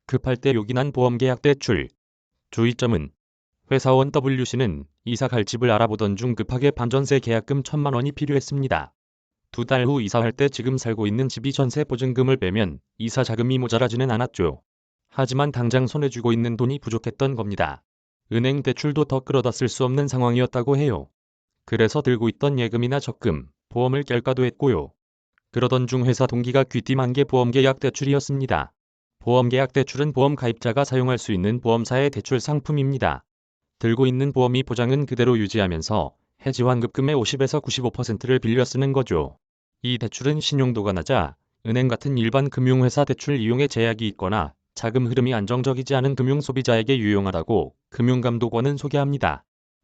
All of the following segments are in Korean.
급할 때 요긴한 보험계약 대출. 주의점은 회사원 WC는 이사 갈 집을 알아보던 중 급하게 반전세 계약금 1,000만 원이 필요했습니다. 2달 후 이사할 때 지금 살고 있는 집이 전세 보증금을 빼면 이사 자금이 모자라지는 않았죠. 하지만 당장 손에 쥐고 있는 돈이 부족했던 겁니다. 은행 대출도 더 끌어다 쓸 수 없는 상황이었다고 해요. 그래서 들고 있던 예금이나 적금, 보험을 깰까도 했고요. 그러던 중 회사 동기가 귀띔한 게 보험계약 대출이었습니다. 보험계약 대출은 보험 가입자가 사용할 수 있는 보험사의 대출 상품입니다. 들고 있는 보험이 보장은 그대로 유지하면서 해지 환급금의 50에서 95%를 빌려 쓰는 거죠. 이 대출은 신용도가 낮아 은행 같은 일반 금융회사 대출 이용에 제약이 있거나 자금 흐름이 안정적이지 않은 금융소비자에게 유용하다고 금융감독원은 소개합니다.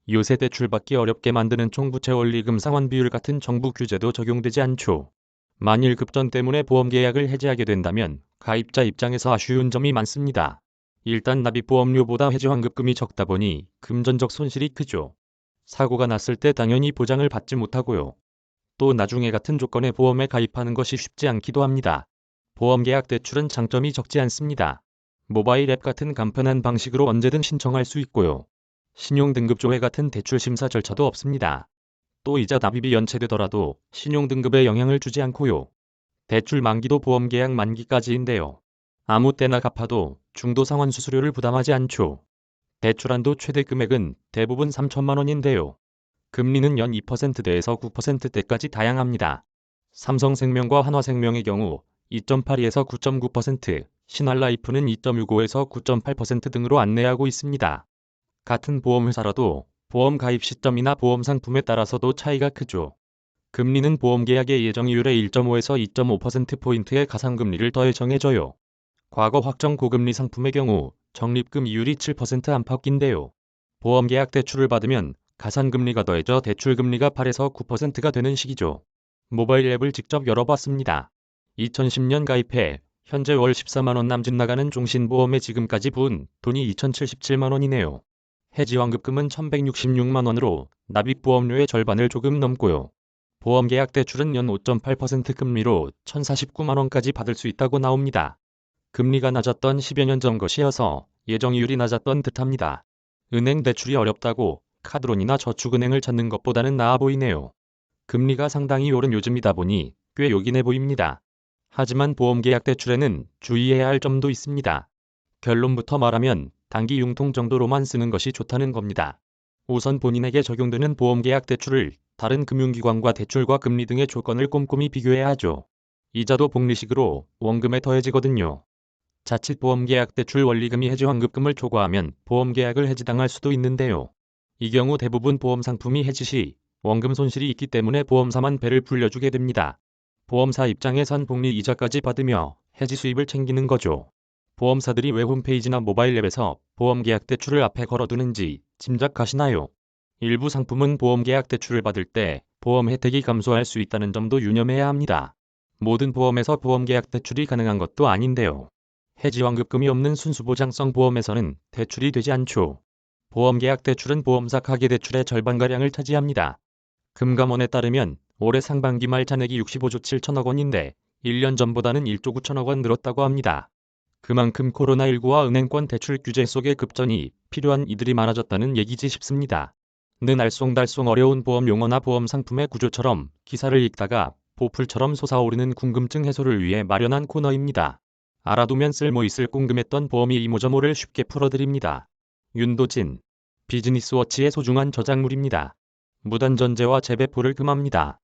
요새 대출받기 어렵게 만드는 총부채 원리금 상환 비율 같은 정부 규제도 적용되지 않죠. 만일 급전 때문에 보험계약을 해지하게 된다면 가입자 입장에서 아쉬운 점이 많습니다. 일단 납입보험료보다 해지환급금이 적다 보니 금전적 손실이 크죠. 사고가 났을 때 당연히 보장을 받지 못하고요. 또 나중에 같은 조건의 보험에 가입하는 것이 쉽지 않기도 합니다. 보험계약 대출은 장점이 적지 않습니다. 모바일 앱 같은 간편한 방식으로 언제든 신청할 수 있고요. 신용등급조회 같은 대출 심사 절차도 없습니다. 또 이자 납입이 연체되더라도 신용등급에 영향을 주지 않고요. 대출 만기도 보험계약 만기까지인데요. 아무 때나 갚아도 중도 상환 수수료를 부담하지 않죠. 대출한도 최대 금액은 대부분 3천만 원인데요. 금리는 연 2%대에서 9%대까지 다양합니다. 삼성생명과 한화생명의 경우 2.82에서 9.9%, 신한라이프는 2.65에서 9.8% 등으로 안내하고 있습니다. 같은 보험회사라도 보험 가입 시점이나 보험 상품에 따라서도 차이가 크죠. 금리는 보험계약의 예정이율의 1.5에서 2.5%포인트의 가상금리를 더해 정해져요. 과거 확정 고금리 상품의 경우 적립금 이율이 7% 안팎인데요. 보험계약 대출을 받으면 가산금리가 더해져 대출금리가 8에서 9%가 되는 시기죠. 모바일 앱을 직접 열어봤습니다. 2010년 가입해 현재 월 14만 원 남짓 나가는 종신보험에 지금까지 부은 돈이 2,077만 원이네요. 해지환급금은 1,166만 원으로 납입보험료의 절반을 조금 넘고요. 보험계약 대출은 연 5.8% 금리로 1,049만 원까지 받을 수 있다고 나옵니다. 금리가 낮았던 10여 년 전 것이어서 예정이율이 낮았던 듯합니다. 은행 대출이 어렵다고 카드론이나 저축은행을 찾는 것보다는 나아 보이네요. 금리가 상당히 오른 요즘이다 보니 꽤 요긴해 보입니다. 하지만 보험계약 대출에는 주의해야 할 점도 있습니다. 결론부터 말하면 단기 융통 정도로만 쓰는 것이 좋다는 겁니다. 우선 본인에게 적용되는 보험계약 대출을 다른 금융기관과 대출과 금리 등의 조건을 꼼꼼히 비교해야 하죠. 이자도 복리식으로 원금에 더해지거든요. 자칫 보험계약 대출 원리금이 해지환급금을 초과하면 보험계약을 해지당할 수도 있는데요. 이 경우 대부분 보험상품이 해지 시 원금 손실이 있기 때문에 보험사만 배를 불려주게 됩니다. 보험사 입장에선 복리 이자까지 받으며 해지 수입을 챙기는 거죠. 보험사들이 왜 홈페이지나 모바일 앱에서 보험계약 대출을 앞에 걸어두는지 짐작하시나요? 일부 상품은 보험계약 대출을 받을 때 보험 혜택이 감소할 수 있다는 점도 유념해야 합니다. 모든 보험에서 보험계약 대출이 가능한 것도 아닌데요. 해지환급금이 없는 순수보장성 보험에서는 대출이 되지 않죠. 보험계약 대출은 보험사 가계대출의 절반가량을 차지합니다. 금감원에 따르면 올해 상반기 말 잔액이 65조 7천억 원인데 1년 전보다는 1조 9천억 원 늘었다고 합니다. 그만큼 코로나19와 은행권 대출 규제 속에 급전이 필요한 이들이 많아졌다는 얘기지 싶습니다. 는 알쏭달쏭 어려운 보험 용어나 보험 상품의 구조처럼 기사를 읽다가 보풀처럼 솟아오르는 궁금증 해소를 위해 마련한 코너입니다. 알아두면 쓸모 있을 궁금했던 보험이 이모저모를 쉽게 풀어드립니다. 윤도진, 비즈니스워치의 소중한 저작물입니다. 무단 전제와 재배포를 금합니다.